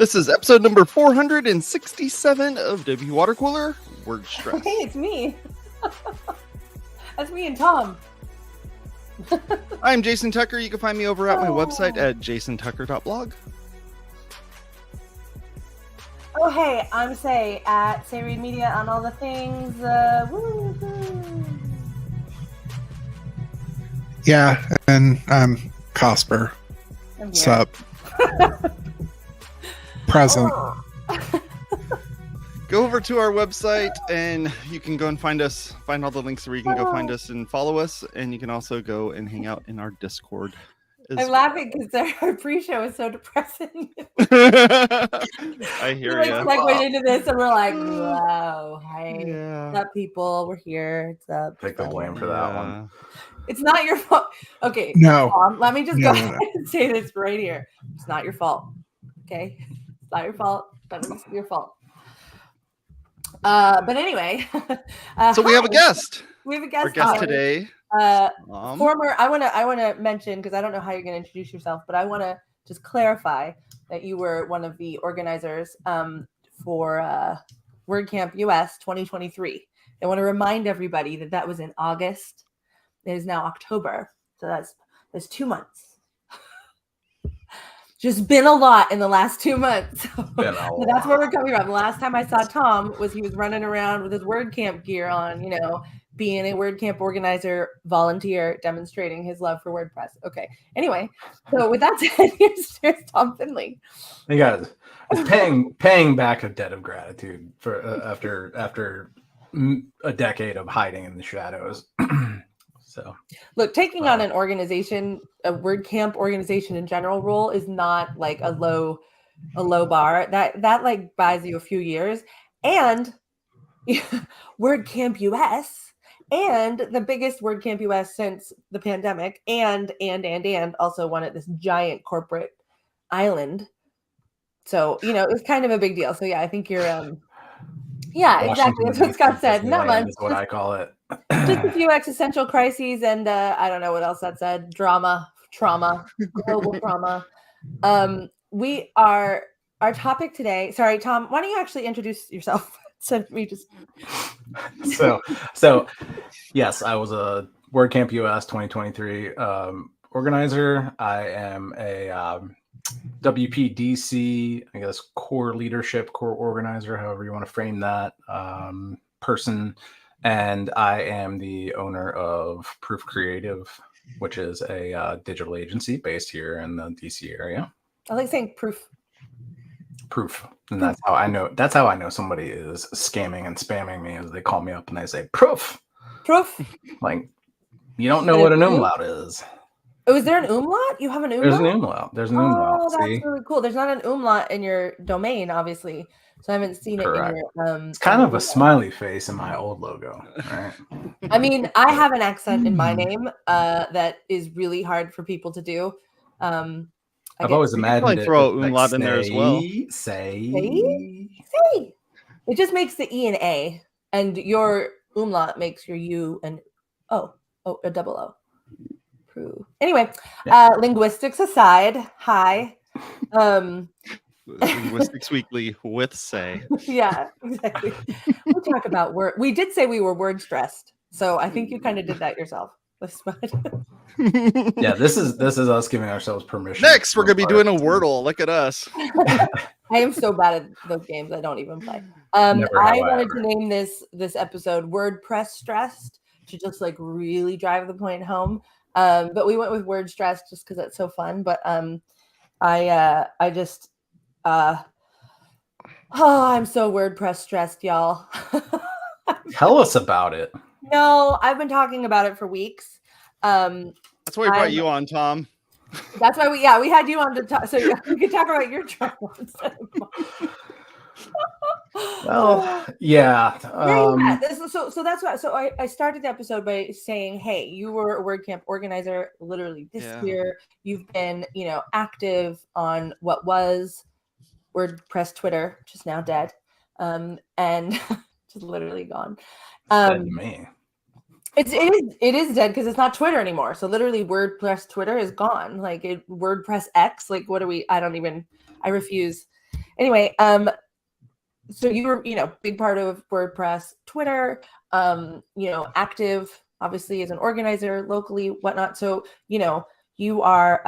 This is episode number 467 of WPwatercooler WordStressed. Hey, it's me. That's me and Tom. I'm Jason Tucker. You can find me over at my website at jasontucker.blog. Oh, hey, I'm Say at Say Read Media on all the things. Yeah, and I'm Cosper. What's up? Present. Go over to our website and you can go and find us, find all the links where you can go find us and follow us. And you can also go and hang out in our Discord. I'm laughing because our pre-show is so depressing. I hear you. Like went into this and we're like, wow, hi, what's up, people? We're here. It's up. Take the blame for that one. It's not your fault. Okay, No. Let me just go ahead and say this right here. It's not your fault. Okay, it's not your fault. But it's your fault. But anyway, so we have a guest. We have a guest. Our guest today. Former. I want to mention, because I don't know how you're going to introduce yourself, but I want to just clarify that you were one of the organizers for WordCamp US 2023. I want to remind everybody that that was in August. It is now October, so that's 2 months. Just been a lot in the last 2 months. So that's where we're coming from. The last time I saw Tom he was running around with his WordCamp gear on, being a WordCamp organizer, volunteer, demonstrating his love for WordPress. Okay. Anyway, so with that said, here's Tom Finley. Hey guys, it's paying back a debt of gratitude for after a decade of hiding in the shadows. So look, taking on an organization, a WordCamp organization in general role is not like a low bar. That like buys you a few years. And WordCamp US and the biggest WordCamp US since the pandemic and also one at this giant corporate island. So, it's kind of a big deal. So yeah, I think you're exactly. That's what Scott said. Not much. Is what I call it. Just a few existential crises and I don't know what else that said. Trauma, global trauma. Our topic today. Sorry, Tom, why don't you actually introduce yourself? So yes, I was a WordCamp US 2023 organizer. I am a WPDC, I guess, core organizer, however you want to frame that, person. And I am the owner of Proof Creative, which is a digital agency based here in the DC area. I like saying proof. And that's how I know somebody is scamming and spamming me, as they call me up and they say proof. Like, you don't know what an umlaut is. Oh, is there an umlaut? You have an umlaut? There's an umlaut. Oh, that's really cool. There's not an umlaut in your domain, obviously. So I haven't seen Correct. It in your it's kind of a smiley face in my old logo, right? I mean, I have an accent in my name that is really hard for people to do. I've always imagined it. Throw umlaut in there as well. Say. It just makes the E an A, and your umlaut makes your U an a double O. Prove. Anyway, linguistics aside, hi. Linguistics Weekly with Say. Yeah, exactly. We'll talk about word. We did say we were WordStressed, so I think you kind of did that yourself. That's fine. Yeah, this is us giving ourselves permission. Next, we're gonna be doing a Wordle. Look at us. I am so bad at those games. I don't even play. I wanted to name this episode WordPress Stressed to just like really drive the point home. But we went with WordStressed just because it's so fun. But I'm so WordPress stressed, y'all. Tell us about it. No, I've been talking about it for weeks. That's why we brought you on, Tom. That's why we had you on to talk, so you could talk about your trouble instead of mine. Well, yeah. So that's why. So I started the episode by saying, hey, you were a WordCamp organizer literally this year. You've been, active on what was WordPress Twitter, which is now dead, and just literally gone. Dead to me. It is dead because it's not Twitter anymore. So literally WordPress Twitter is gone. Like WordPress X, like what are we? I refuse. Anyway, so you were, big part of WordPress, Twitter, active, obviously, as an organizer locally, whatnot. So, you are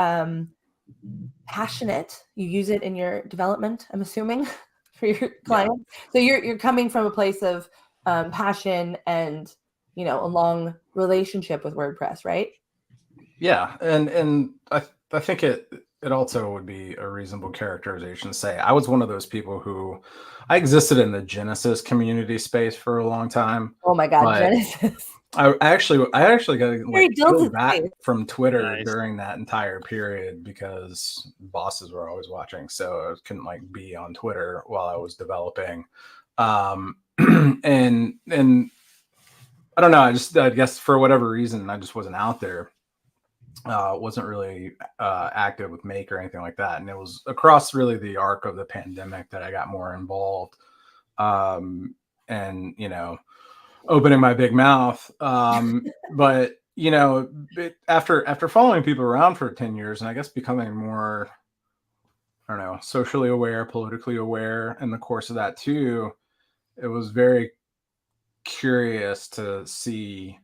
passionate. You use it in your development, I'm assuming, for your clients. So you're coming from a place of passion and, a long relationship with WordPress, right? Yeah, and I think it also would be a reasonable characterization to say I was one of those people who I existed in the Genesis community space for a long time. Oh my God, but Genesis. I actually got Very pulled back space. from Twitter Nice. during that entire period because bosses were always watching, so I couldn't be on Twitter while I was developing. And I don't know. I guess for whatever reason, I just wasn't out there. Wasn't really active with Make or anything like that. And it was across really the arc of the pandemic that I got more involved. And, opening my big mouth. But, after following people around for 10 years and I guess becoming more, I don't know, socially aware, politically aware in the course of that too, it was very curious to see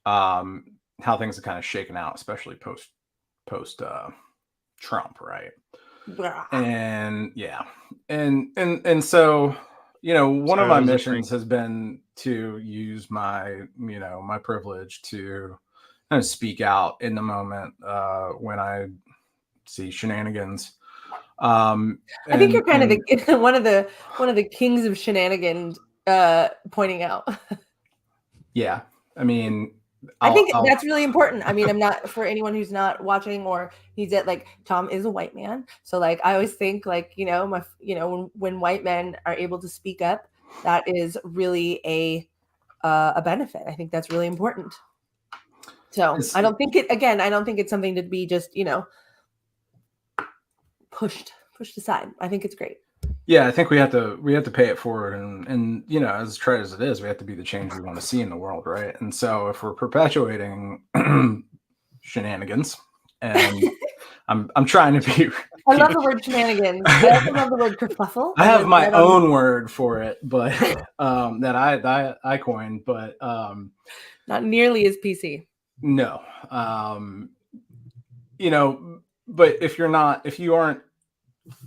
how things have kind of shaken out, especially post Trump, right? And and so one of my missions has been to use my my privilege to kind of speak out in the moment when I see shenanigans. I think you're kind of one of the kings of shenanigans, pointing out. Yeah, I mean, I think that's really important. I mean, I'm not, for anyone who's not watching or he's Tom is a white man. So I always think when white men are able to speak up, that is really a benefit. I think that's really important. So I don't think it's something to be just, pushed aside. I think it's great. Yeah, I think we have to pay it forward, and as trite as it is, we have to be the change we want to see in the world, right? And so if we're perpetuating shenanigans, and I'm trying to be. I love the word shenanigans. I also love the word kerfuffle. I have my own word for it, but that I coined, but not nearly as PC. No, but if you aren't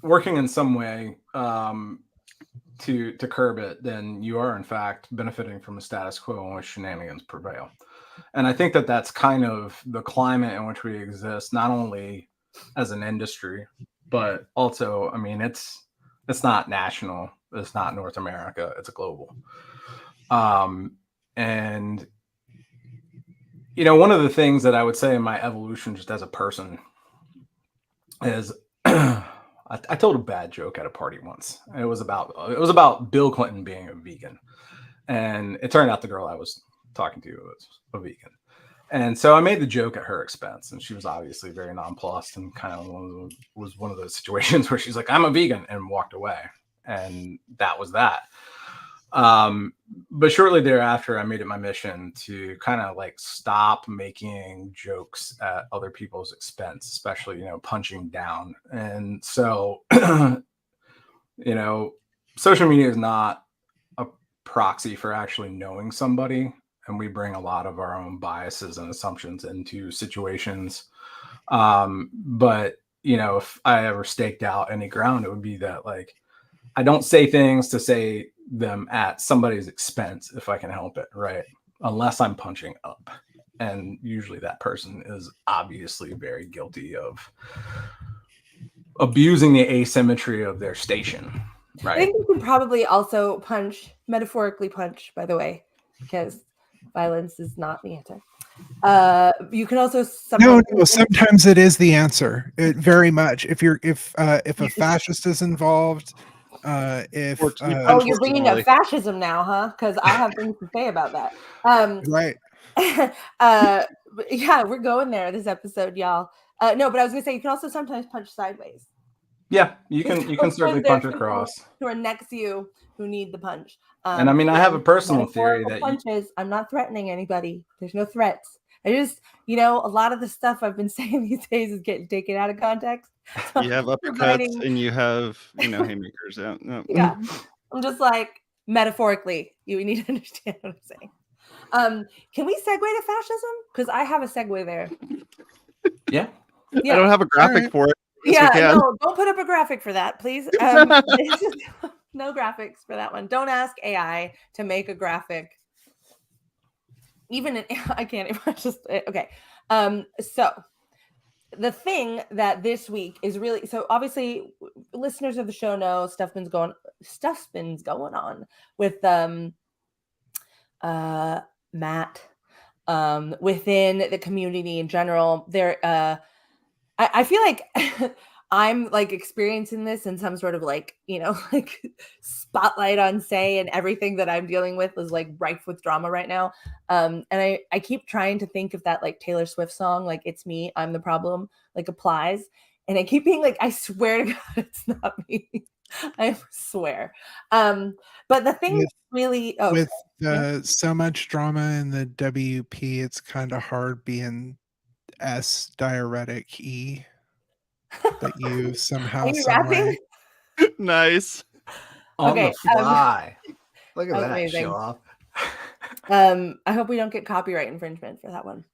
working in some way to curb it, then you are in fact benefiting from a status quo in which shenanigans prevail. And I think that that's kind of the climate in which we exist, not only as an industry, but also, I mean, it's not national, it's not North America, it's a global. And one of the things that I would say in my evolution just as a person is I told a bad joke at a party once. It was about Bill Clinton being a vegan, and it turned out the girl I was talking to was a vegan, and so I made the joke at her expense, and she was obviously very nonplussed and kind of was one of those situations where she's like, "I'm a vegan," and walked away, and that was that. But shortly thereafter, I made it my mission to kind of stop making jokes at other people's expense, especially, punching down. And so, social media is not a proxy for actually knowing somebody. And we bring a lot of our own biases and assumptions into situations. But, if I ever staked out any ground, it would be that I don't say things to say them at somebody's expense if I can help it, right? Unless I'm punching up. And usually that person is obviously very guilty of abusing the asymmetry of their station, right? I think you can probably also metaphorically punch, by the way, because violence is not the answer. You can also sometimes it is the answer. It very much. If a fascist is involved, you're bringing up fascism now, huh? Because I have things to say about that. Right. Yeah, we're going there this episode, y'all. No, but I was gonna say you can also sometimes punch sideways. Yeah, you can certainly punch across. Who are next to you who need the punch. And I mean, I have a personal theory that punches. I'm not threatening anybody. There's no threats. I just, a lot of the stuff I've been saying these days is getting taken out of context. So You have I'm uppercuts providing- and you have, haymakers. Yeah. No. yeah, I'm just like metaphorically, you need to understand what I'm saying. Can we segue to fascism? Because I have a segue there. Yeah. I don't have a graphic for it. Yes, we can. No, don't put up a graphic for that, please. No graphics for that one. Don't ask AI to make a graphic. Even I can't even just okay. So the thing that this week is really, so obviously listeners of the show know stuff's been going on with Matt within the community in general. There I feel like I'm like experiencing this in some sort of like, like spotlight on say, and everything that I'm dealing with is like rife with drama right now. And I keep trying to think if that like Taylor Swift song, like It's Me, I'm the Problem, like applies. And I keep being like, I swear to God, it's not me. I swear. But the thing really with so much drama in the WP, it's kind of hard being S diuretic E, but you somehow, Are you some rapping? way. Nice. On Okay, the fly. Look at that, amazing. show off. I hope we don't get copyright infringement for that one.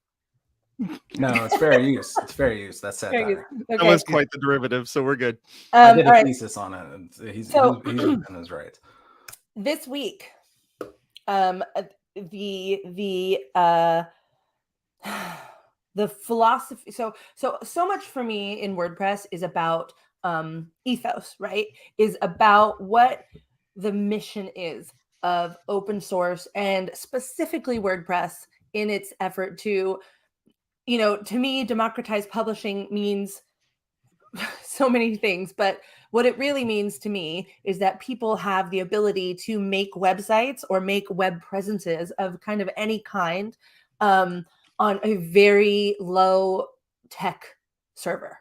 No, it's fair use. It's fair use. That's satire. That was quite the derivative, so we're good. I did a all right. thesis on it. And he's within his rights. This week, the philosophy. So much for me in WordPress is about ethos, right? Is about what the mission is of open source and specifically WordPress in its effort to, to me, democratize publishing means so many things, but what it really means to me is that people have the ability to make websites or make web presences of kind of any kind on a very low tech server.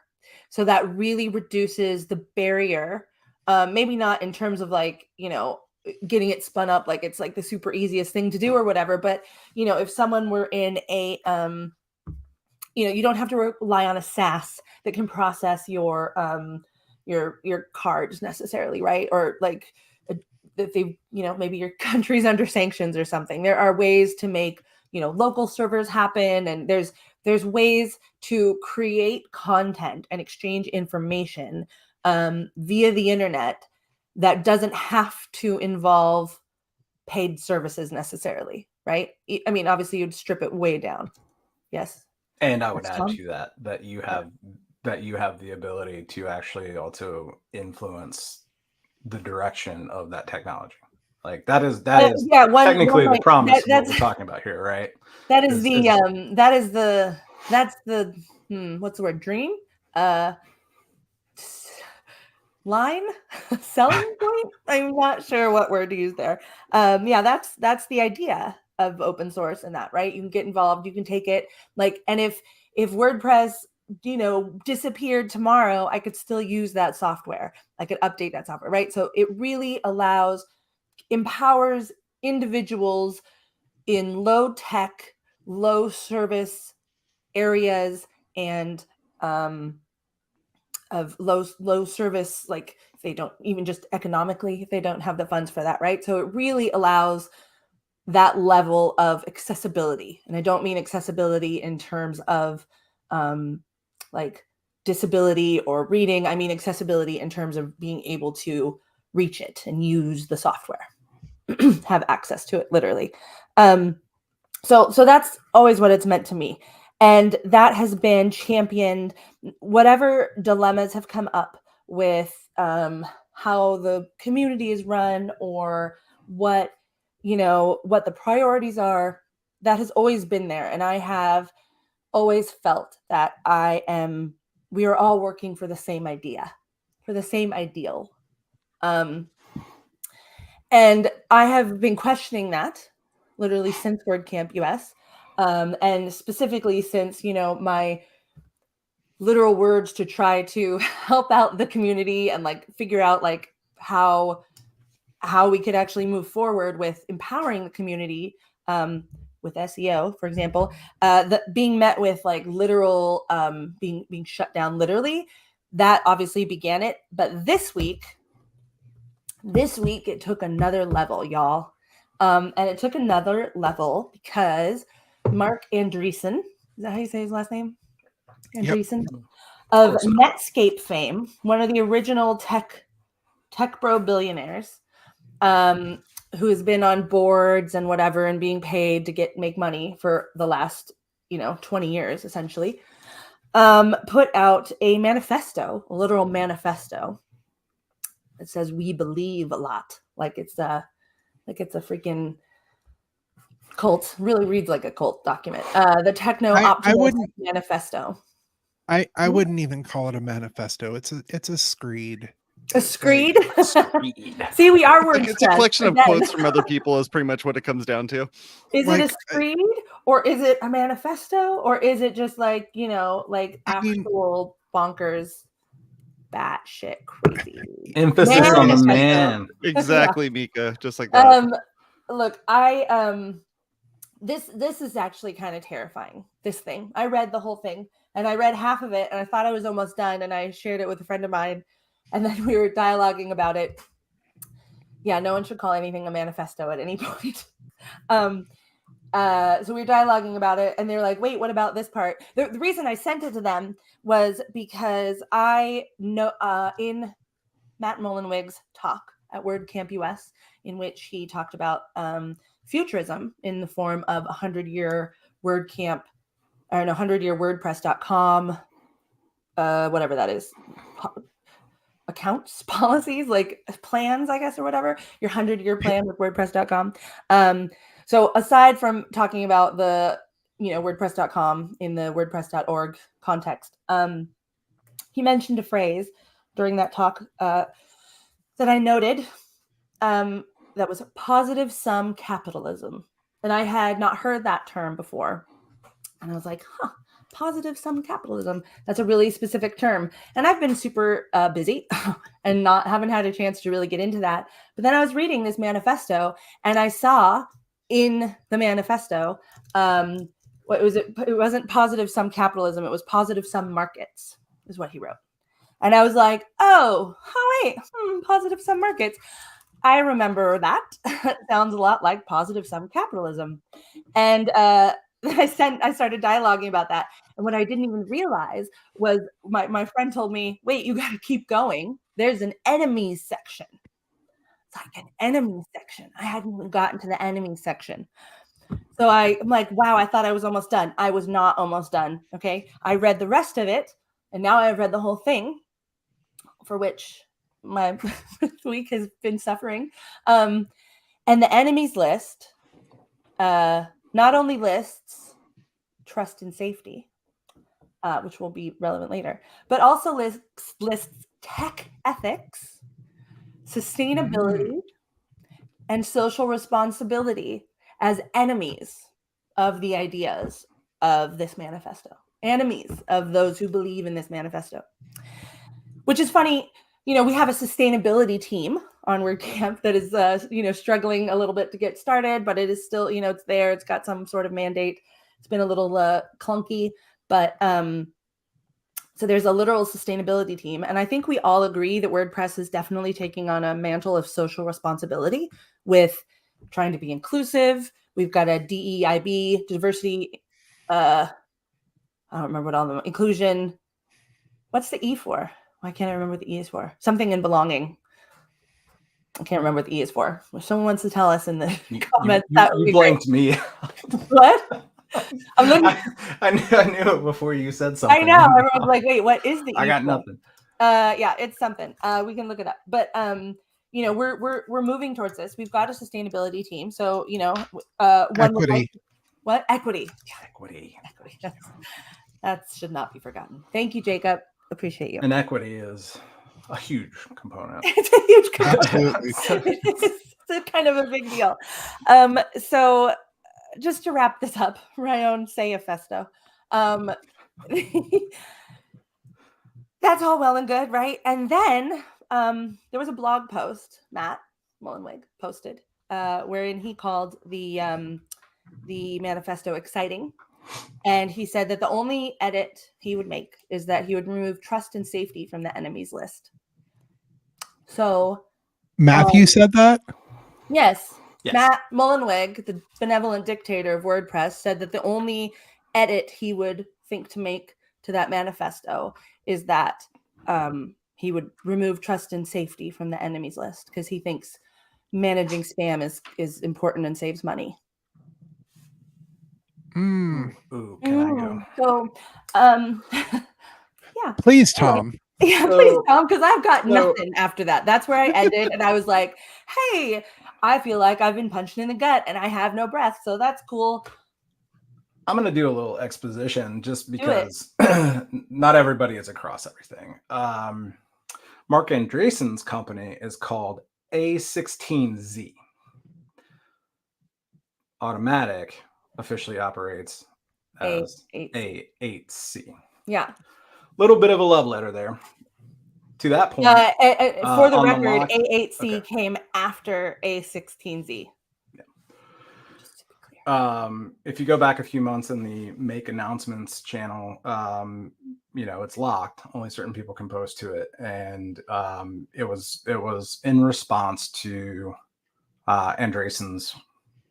So that really reduces the barrier, maybe not in terms of like, getting it spun up like it's like the super easiest thing to do or whatever, but if someone were in a you don't have to rely on a SaaS that can process your cards necessarily, right? Or like that they, maybe your country's under sanctions or something. There are ways to make, local servers happen, and there's ways to create content and exchange information via the internet that doesn't have to involve paid services necessarily, right? I mean, obviously you'd strip it way down. Yes. And I would add to that you have the ability to actually also influence the direction of that technology. Like that is technically the promise of what we're talking about here, right? That's the what's the word? Dream? Line? Selling point? I'm not sure what word to use there. That's the idea of open source and that, right? You can get involved, you can take it like, and if WordPress, disappeared tomorrow, I could still use that software. I could update that software, right? So it really empowers individuals in low tech, low service areas and of low service, like they don't even just economically, they don't have the funds for that, right? So it really allows that level of accessibility. And I don't mean accessibility in terms of like disability or reading. I mean accessibility in terms of being able to reach it and use the software, have access to it literally. So that's always what it's meant to me. And that has been championed, whatever dilemmas have come up with how the community is run or what the priorities are, that has always been there. And I have always felt that we are all working for the same idea, for the same ideal. And I have been questioning that literally since WordCamp US. And specifically since, my literal words to try to help out the community and like figure out like how we could actually move forward with empowering the community with SEO, for example, being met with like literal being shut down literally, that obviously began it. But this week it took another level, y'all. And it took another level because Mark Andreessen, is that how you say his last name? Andreessen, of Netscape fame, one of the original tech bro billionaires, who has been on boards and whatever and being paid to make money for the last 20 years essentially, put out a manifesto, a literal manifesto. It says "We believe a lot," like it's a freaking cult. Really reads like a cult document. The Techno Optimist Manifesto. I wouldn't even call it a manifesto. It's a screed. A screed? See, we are words. It's a collection of quotes from other people is pretty much what it comes down to. Is it a screed or is it a manifesto or is it just like, actual bonkers batshit crazy? Emphasis on the man. Exactly, yeah. Mika, just like that. Look, this is actually kind of terrifying, this thing. I read the whole thing and I read half of it and I thought I was almost done and I shared it with a friend of mine and then we were dialoguing about it. Yeah, no one should call anything a manifesto at any point. So we were dialoguing about it and they're like, wait, what about this part? The reason I sent it to them was because I know in Matt Mullenweg's talk at WordCamp US, in which he talked about futurism in the form of 100-year WordCamp, or no, 100-year WordPress.com, whatever that is, accounts, policies, like plans, I guess, or whatever, your 100-year plan with WordPress.com. So aside from talking about the, WordPress.com in the WordPress.org context, he mentioned a phrase during that talk that I noted that was positive sum capitalism. And I had not heard that term before. And I was like, positive sum capitalism. That's a really specific term. And I've been super busy and haven't had a chance to really get into that. But then I was reading this manifesto and I saw in the manifesto, what was it? It wasn't positive sum capitalism. It was positive sum markets is what he wrote. And I was like, oh wait, positive sum markets. I remember that. Sounds a lot like positive sum capitalism. And I started dialoguing about that. And what I didn't even realize was my friend told me, wait, you got to keep going. There's an enemies section. It's like an enemies section. I hadn't even gotten to the enemies section. So I'm like, wow, I thought I was almost done. I was not almost done. Okay. I read the rest of it. And now I've read the whole thing, for which my week has been suffering. And the enemies list not only lists trust and safety, which will be relevant later, but also lists tech ethics, sustainability, and social responsibility as enemies of the ideas of this manifesto, enemies of those who believe in this manifesto. Which is funny, we have a sustainability team on WordCamp that is, struggling a little bit to get started, but it is still, it's there. It's got some sort of mandate. It's been a little clunky, but so there's a literal sustainability team. And I think we all agree that WordPress is definitely taking on a mantle of social responsibility with trying to be inclusive. We've got a DEIB, diversity, I don't remember what all of them, inclusion. What's the E for? Why can't I remember what the E is for? Something in belonging. I can't remember what the E is for. If someone wants to tell us in the comments, that would be blanked great. Me. What? I'm looking. I knew it before you said something. I know. Everyone's like, wait, what is the E? I got nothing. Yeah, it's something. We can look it up. But we're moving towards this. We've got a sustainability team. So, equity. What? Equity. Equity. That should not be forgotten. Thank you, Jacob. Appreciate you. And equity is a huge component. It's a huge component. Absolutely. It's kind of a big deal. So just to wrap this up, Ryan Sayafesto. That's all well and good, right? And then there was a blog post Matt Mullenweg posted, wherein he called the the manifesto exciting. And he said that the only edit he would make is that he would remove trust and safety from the enemies list. So Matthew said that? Yes. Yes. Matt Mullenweg, the benevolent dictator of WordPress, said that the only edit he would think to make to that manifesto is that he would remove trust and safety from the enemies list because he thinks managing spam is important and saves money. Mm. Ooh, can I go? So, yeah. Please, Tom. Yeah, So- please, Tom, because I've got so- nothing after that. That's where I ended, and I was like, "Hey, I feel like I've been punched in the gut, and I have no breath, so that's cool." I'm going to do a little exposition just Do it. because not everybody is across everything. Mark Andreessen's company is called A16Z. Automattic officially operates as A8C. Yeah. Little bit of a love letter there. To that point, For the on the record, lock- A8C okay. came after A16Z. Yeah. Just to be clear. If you go back a few months in the Make Announcements channel, it's locked. Only certain people can post to it, and it was in response to Andreessen's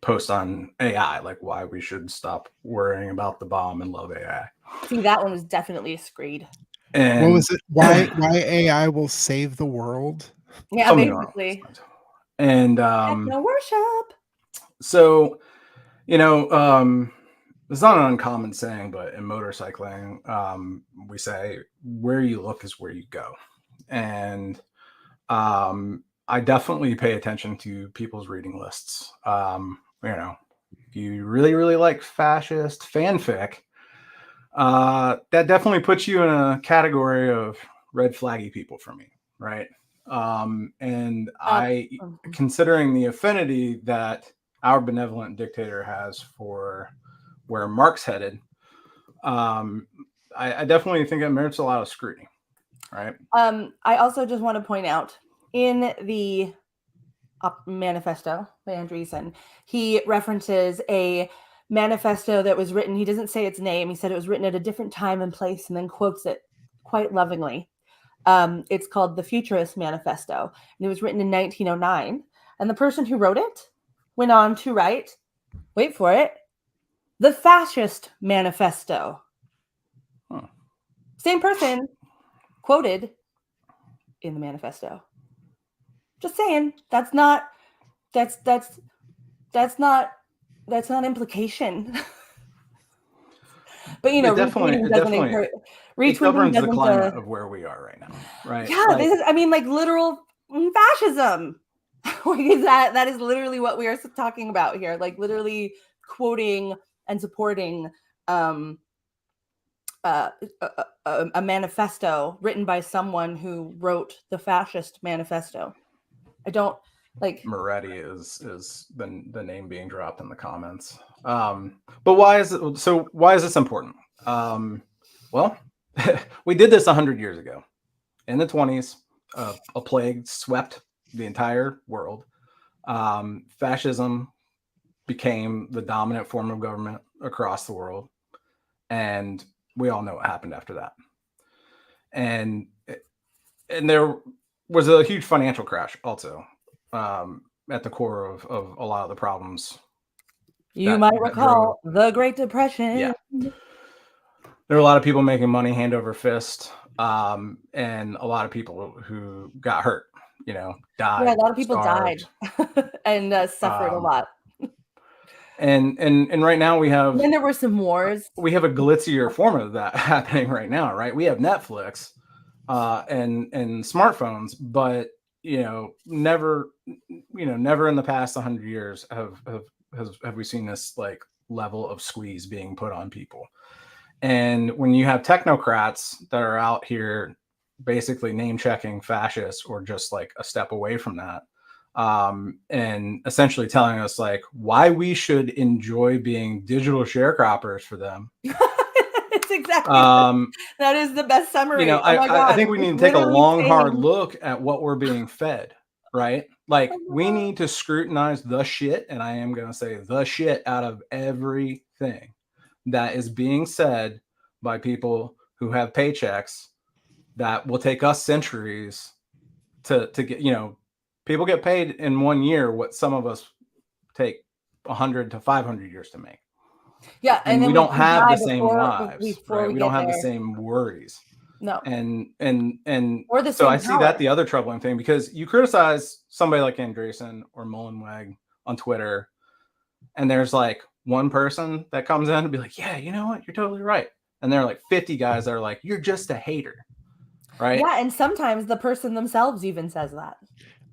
post on AI, like why we should stop worrying about the bomb and love AI. See, that one was definitely a screed. And What was it? Why AI will save the world? Yeah, something along basically. those lines. And No worship. so, it's not an uncommon saying, but in motorcycling, we say where you look is where you go. And I definitely pay attention to people's reading lists. If you really, really like fascist fanfic, that definitely puts you in a category of red flaggy people for me, right? And considering the affinity that our benevolent dictator has for where Mark's headed, I definitely think it merits a lot of scrutiny, right? I also just want to point out in the manifesto by Andreessen, he references a manifesto that was written. He doesn't say its name. He said it was written at a different time and place, and then quotes it quite lovingly. It's called the Futurist Manifesto, and it was written in 1909. And the person who wrote it went on to write, wait for it, the Fascist Manifesto. Huh. Same person quoted in the manifesto. Just saying, that's not implication. But It retweeting doesn't encourage. It governs the Retweeting climate doesn't. of where we are right now, right? Yeah, this is, like literal fascism. That is literally what we are talking about here. Like literally quoting and supporting a manifesto written by someone who wrote the Fascist Manifesto. I don't like. Moretti is the name being dropped in the comments. But why is it? So why is this important? Well, we did this 100 years ago. In the 20s, a plague swept the entire world. Fascism became the dominant form of government across the world, and we all know what happened after that. And there was a huge financial crash also at the core of a lot of the problems. You might recall the Great Depression. Yeah. There were a lot of people making money hand over fist, and a lot of people who got hurt, died. Yeah, a lot of people starved. died and suffered a lot. And right now we have. And then there were some wars. We have a glitzier form of that happening right now, right? We have Netflix and smartphones, but never in the past 100 years have we seen this like level of squeeze being put on people. And when you have technocrats that are out here basically name checking fascists or just like a step away from that, and essentially telling us like why we should enjoy being digital sharecroppers for them. It's exactly that is the best summary. I think we need to take a long, hard look at what we're being fed. right? Like, we need to scrutinize the shit, and I am going to say the shit out of everything that is being said by people who have paychecks that will take us centuries to get, people get paid in 1 year what some of us take 100 to 500 years to make. Yeah, and then we don't have die the same lives, before right? we We don't get have the there. same worries. No. And Or the so same I see power. that the other troubling thing, because you criticize somebody like Andreessen or Mullenweg on Twitter, and there's like one person that comes in and be like, yeah, you know what? You're totally right. And there are like 50 guys that are like, you're just a hater. Right. Yeah, and sometimes the person themselves even says that.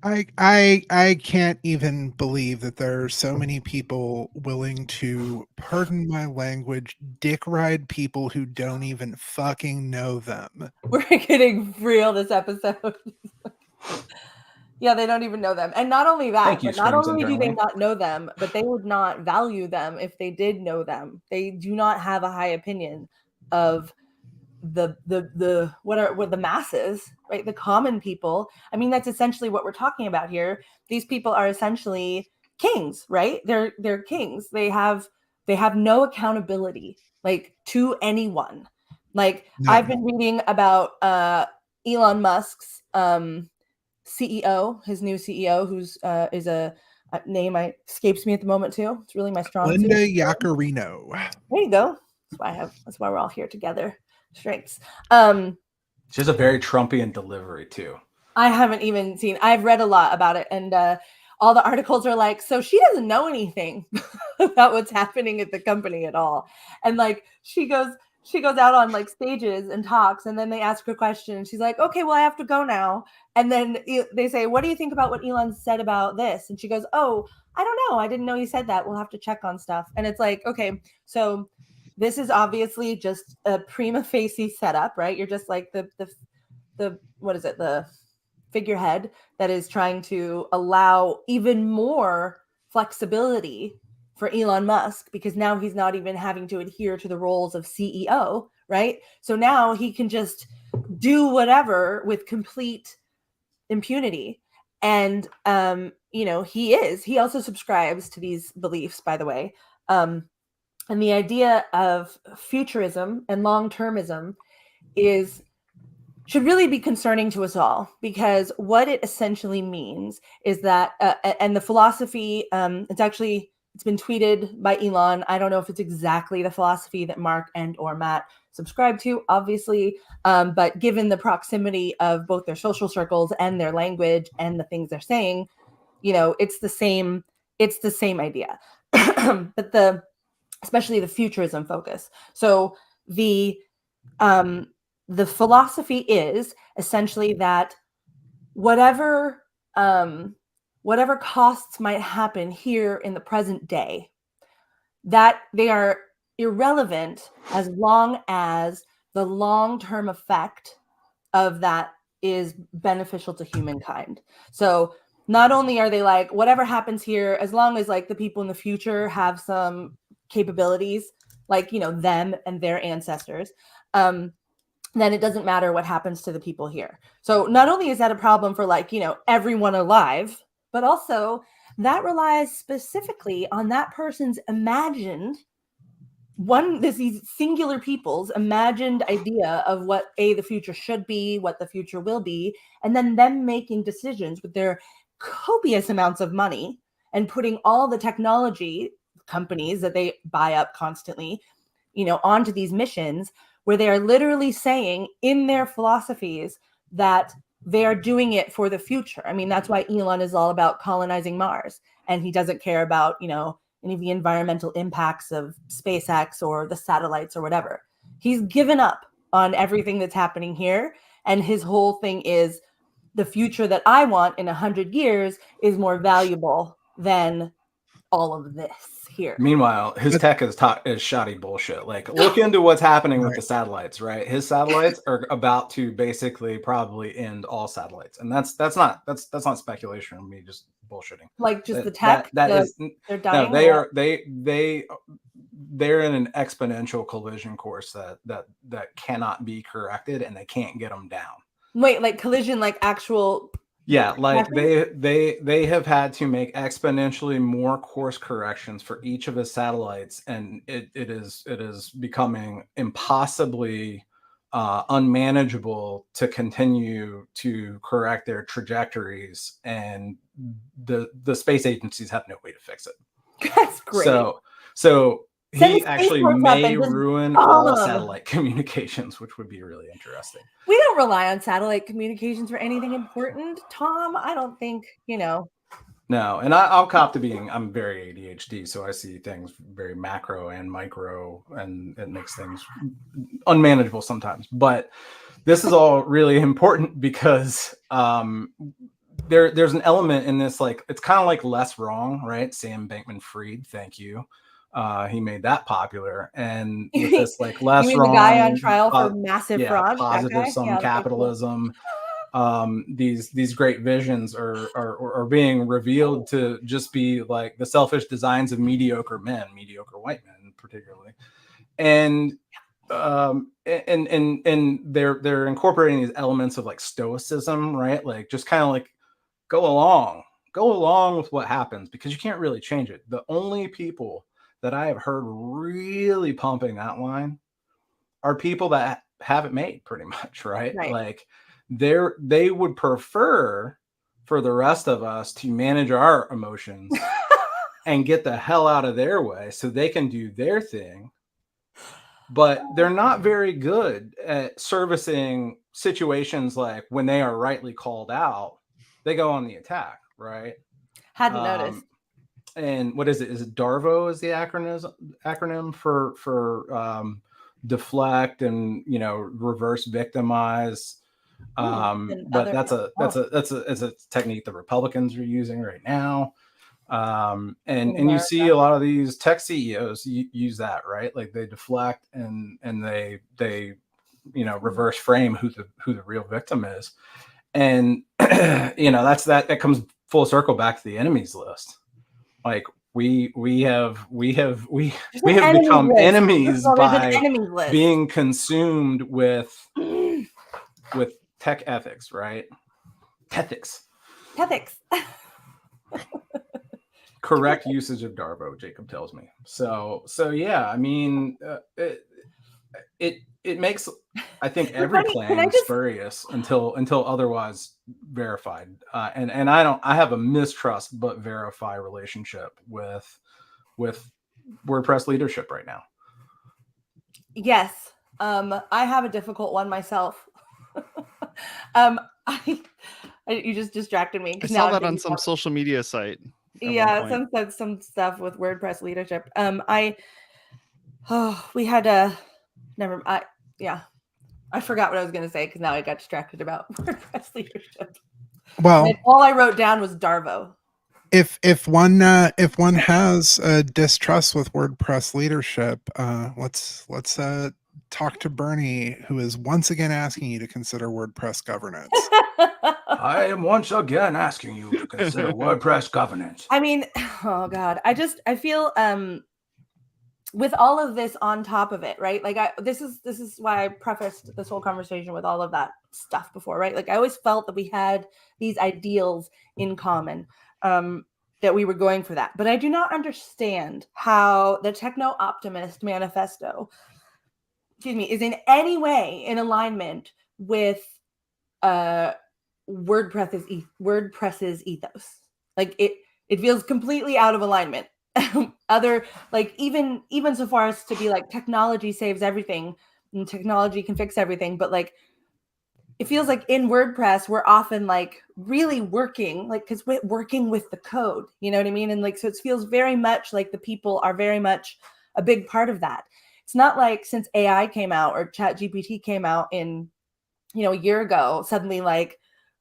I can't even believe that there are so many people willing to, pardon my language, dick ride people who don't even fucking know them. We're getting real this episode. Yeah, they don't even know them. And not only that, Thank you, but not Screams only do they internally. not know them, but they would not value them if they did know them. They do not have a high opinion of what the masses, right? The common people. I mean, that's essentially what we're talking about here. These people are essentially kings, right? They're kings. They have no accountability, like, to anyone. Like, No. I've been reading about Elon Musk's CEO, his new CEO, who's is a name escapes me at the moment too. It's really my strong suit. Linda Yaccarino. There you go. That's why we're all here together. Strengths. She has a very Trumpian delivery too. I haven't even seen. I've read a lot about it, and all the articles are like, so she doesn't know anything about what's happening at the company at all, and like she goes out on like stages and talks, and then they ask her a question, and she's like, okay, well, I have to go now. And then they say, what do you think about what Elon said about this? And she goes, oh, I don't know. I didn't know he said that. We'll have to check on stuff. And it's like, okay, so this is obviously just a prima facie setup, right? You're just like the what is it? The figurehead that is trying to allow even more flexibility for Elon Musk, because now he's not even having to adhere to the roles of CEO, right? So now he can just do whatever with complete impunity. And he also subscribes to these beliefs, by the way. And the idea of futurism and long-termism should really be concerning to us all, because what it essentially means is that, and the philosophy, it's been tweeted by Elon. I don't know if it's exactly the philosophy that Mark and or Matt subscribe to, obviously, but given the proximity of both their social circles and their language and the things they're saying, it's the same idea. But especially the futurism focus. So the philosophy is essentially that whatever costs might happen here in the present day, that they are irrelevant as long as the long-term effect of that is beneficial to humankind. So not only are they like, whatever happens here, as long as like the people in the future have some capabilities, like, them and their ancestors, then it doesn't matter what happens to the people here. So not only is that a problem for like, everyone alive, but also that relies specifically on that person's imagined these singular people's imagined idea of what the future should be, what the future will be, and then them making decisions with their copious amounts of money and putting all the technology companies that they buy up constantly, onto these missions, where they are literally saying in their philosophies that they are doing it for the future. I mean, that's why Elon is all about colonizing Mars, and he doesn't care about, any of the environmental impacts of SpaceX or the satellites or whatever. He's given up on everything that's happening here. And his whole thing is, the future that I want in 100 years is more valuable than all of this here. Meanwhile, his tech is shoddy bullshit. Like, look into what's happening with the satellites, right? His satellites are about to basically probably end all satellites, and that's not speculation from me, just bullshitting. Like, just the tech they're dying. No, they're in an exponential collision course that cannot be corrected, and they can't get them down. Wait, like collision, like actual Yeah, like Preference? they have had to make exponentially more course corrections for each of his satellites, and it is becoming impossibly unmanageable to continue to correct their trajectories, and the space agencies have no way to fix it. That's great. So Send the he actually spaceports up may and just ruin bomb all 'em. satellite communications, which would be really interesting. We don't rely on satellite communications for anything important, Tom. I don't think, No, and I'll cop to being, I'm very ADHD, so I see things very macro and micro, and it makes things unmanageable sometimes. But this is all really important because there's an element in this, like, it's kind of like Less Wrong, right? Sam Bankman-Fried, thank you. He made that popular, and with this, like, you Less mean the guy on Wrong, trial for massive fraud? That positive guy? sum Yeah, okay, cool. capitalism. These great visions are being revealed to just be like the selfish designs of mediocre men, mediocre white men particularly, and they're incorporating these elements of like stoicism, right? Like, just kind of like go along with what happens, because you can't really change it. The only people that I have heard really pumping that line are people that have it made, pretty much, right? Like, they would prefer for the rest of us to manage our emotions and get the hell out of their way so they can do their thing. But they're not very good at servicing situations like when they are rightly called out, they go on the attack, right? Hadn't noticed. And what is it? Is it DARVO is the acronym for deflect and, reverse victimize. But that's a technique the Republicans are using right now. And you see a lot of these tech CEOs use that, right? Like, they deflect and they reverse frame who the real victim is. And that comes full circle back to the enemies list. Like, we have become enemies by being consumed with tech ethics, right? Ethics. Correct usage of DARVO, Jacob tells me. So yeah, I mean, it makes, I think, every claim spurious until otherwise verified. And I have a mistrust but verify relationship with WordPress leadership right now. Yes. I have a difficult one myself. You just distracted me. I saw that on some social media site. Yeah, some stuff with WordPress leadership. We had I forgot what I was going to say because now I got distracted about WordPress leadership. Well, and all I wrote down was DARVO. If one has a distrust with WordPress leadership, let's talk to Bernie, who is once again asking you to consider WordPress governance. I am once again asking you to consider WordPress governance. I mean, oh God, I feel with all of this on top of it, right? Like, this is why I prefaced this whole conversation with all of that stuff before, right? Like, I always felt that we had these ideals in common, that we were going for that. But I do not understand how the Techno-Optimist Manifesto, is in any way in alignment with WordPress's ethos. Like, it feels completely out of alignment. Even so far as to be like, technology saves everything and technology can fix everything, but like, it feels like in WordPress we're often like really working, like, because we're working with the code, you know what I mean? And like, so it feels very much like the people are very much a big part of that. It's not like since AI came out or ChatGPT came out in, a year ago, suddenly like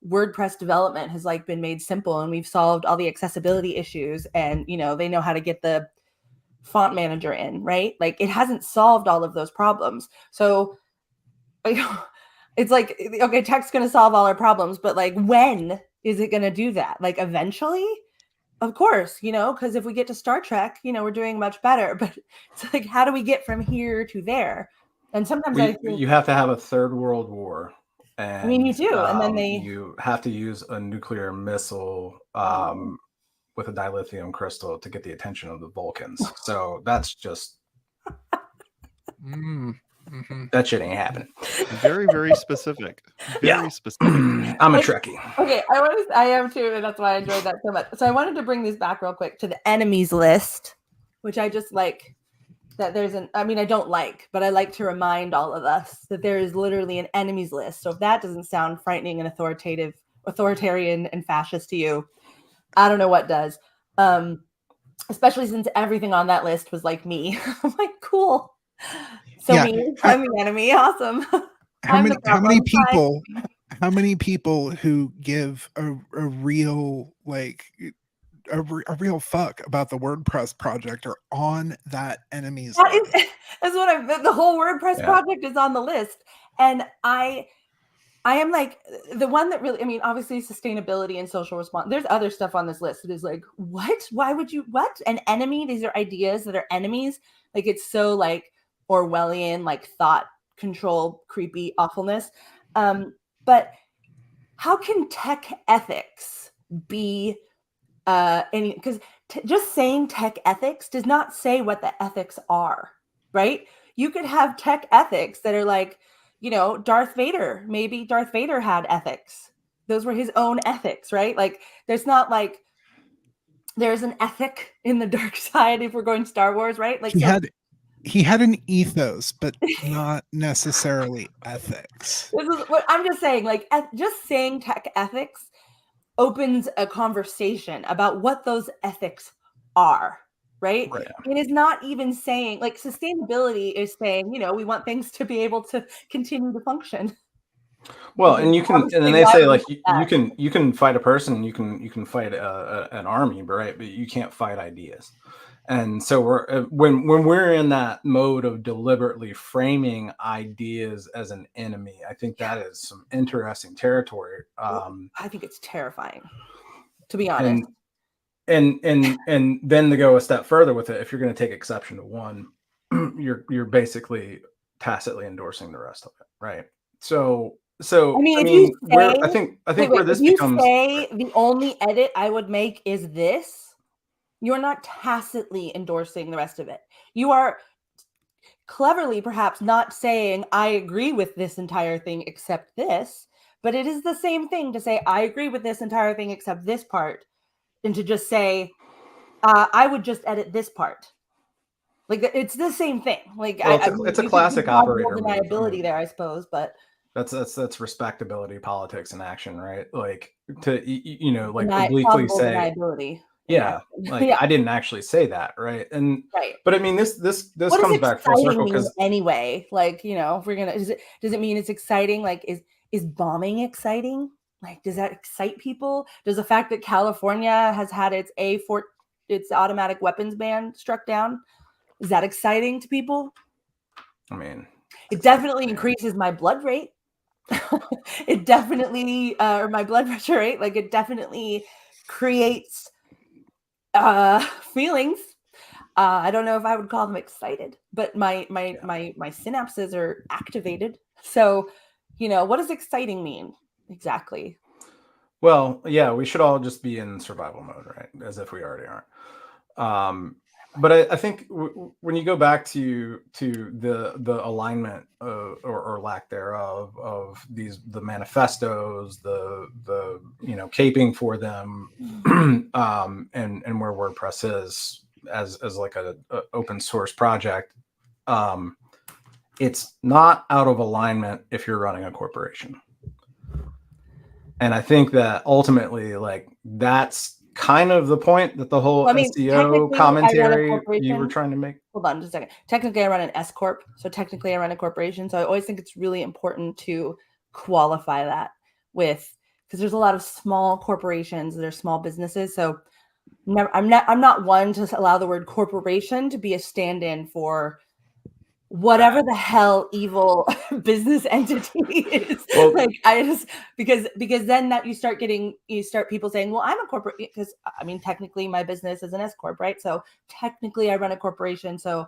WordPress development has like been made simple and we've solved all the accessibility issues and, they know how to get the font manager in, right? Like, it hasn't solved all of those problems. So it's like, okay, tech's going to solve all our problems, but like, when is it going to do that? Like, eventually, of course, because if we get to Star Trek, we're doing much better, but it's like, how do we get from here to there? And sometimes you have to have a third world war And I mean, you do, and then you have to use a nuclear missile with a dilithium crystal to get the attention of the Vulcans. So that's just that shit ain't happening. Very, very specific. Very specific. I'm a Trekkie. Okay, I am too, and that's why I enjoyed that so much. So I wanted to bring this back real quick to the enemies list, which I just like that there's I don't like, but I like to remind all of us that there is literally an enemies list. So if that doesn't sound frightening and authoritarian and fascist to you, I don't know what does. Especially since everything on that list was like me. I'm like, cool. So I'm the enemy. Awesome. How many people who give a real a real fuck about the WordPress project are on that enemies list? That's what the whole WordPress project is on the list. And I am like the one that really, obviously sustainability and social response. There's other stuff on this list that is like, what? Why would you, what? An enemy? These are ideas that are enemies. Like it's so like Orwellian, like thought control, creepy awfulness. But how can tech ethics be because just saying tech ethics does not say what the ethics are, right? You could have tech ethics that are like, Darth Vader. Maybe Darth Vader had ethics. Those were his own ethics, right? Like there's not like there's an ethic in the dark side if we're going Star Wars, right? Like he had an ethos, but not necessarily ethics. This is what I'm just saying. Like just saying tech ethics opens a conversation about what those ethics are, right? It is not even saying like sustainability is saying, we want things to be able to continue to function. Well, and you can, and then they say like you can fight a person, you can fight an army, right? But you can't fight ideas. And so when we're in that mode of deliberately framing ideas as an enemy, I think that is some interesting territory. I think it's terrifying, to be honest. And then to go a step further with it, if you're going to take exception to one, you're basically tacitly endorsing the rest of it, right? So I think where this becomes, say the only edit I would make is this. You're not tacitly endorsing the rest of it. You are cleverly perhaps not saying, I agree with this entire thing except this, but it is the same thing to say, I agree with this entire thing except this part, and to just say, I would just edit this part. Like it's the same thing. Like it's a classic operator deniability there, I suppose, but that's respectability, politics in action, right? Like to like obliquely say deniability. Yeah, like I didn't actually say that, right? And but I mean, this what comes back full circle because anyway, like if we're gonna, does it mean it's exciting? Like is bombing exciting? Like does that excite people? Does the fact that California has had its automatic weapons ban struck down, is that exciting to people? I mean, it definitely increases my blood rate. It definitely or my blood pressure rate. Like it definitely creates feelings. I don't know if I would call them excited, but my synapses are activated. So, what does exciting mean exactly? Well, yeah, we should all just be in survival mode, right? As if we already aren't. But I think when you go back to the alignment or lack thereof of the manifestos, the caping for them, and where WordPress is as like a open source project, it's not out of alignment if you're running a corporation. And I think that ultimately, like that's kind of the point that the whole SEO commentary you were trying to make. Hold on just a second. Technically, I run an S Corp. So technically, I run a corporation. So I always think it's really important to qualify that because there's a lot of small corporations, there's small businesses. So I'm not one to allow the word corporation to be a stand-in for whatever the hell evil business entity is. Well, like because then that you start people saying, well, I'm a corporate, because technically my business is an S Corp, right? So technically I run a corporation. So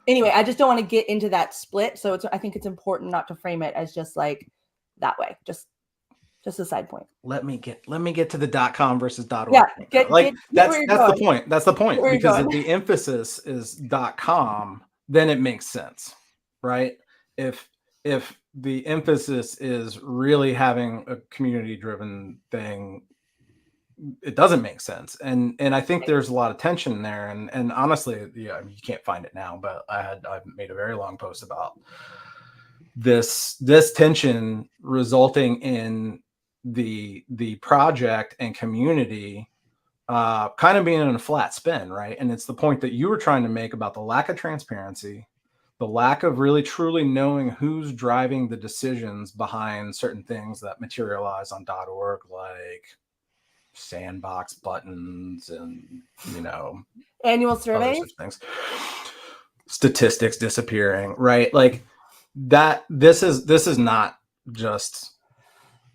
anyway, I just don't want to get into that split. So I think it's important not to frame it as just like that way. Just a side point. Let me get to the .com versus .org. Yeah, that's the point. That's the point, because if the emphasis is .com, then it makes sense, right? If the emphasis is really having a community driven thing, it doesn't make sense. And I think there's a lot of tension there. And honestly, yeah, you can't find it now, but I made a very long post about this tension resulting in the project and community kind of being in a flat spin, right? And it's the point that you were trying to make about the lack of transparency, the lack of really truly knowing who's driving the decisions behind certain things that materialize on .org, like sandbox buttons and annual surveys, things, statistics disappearing, right? Like that. This is not just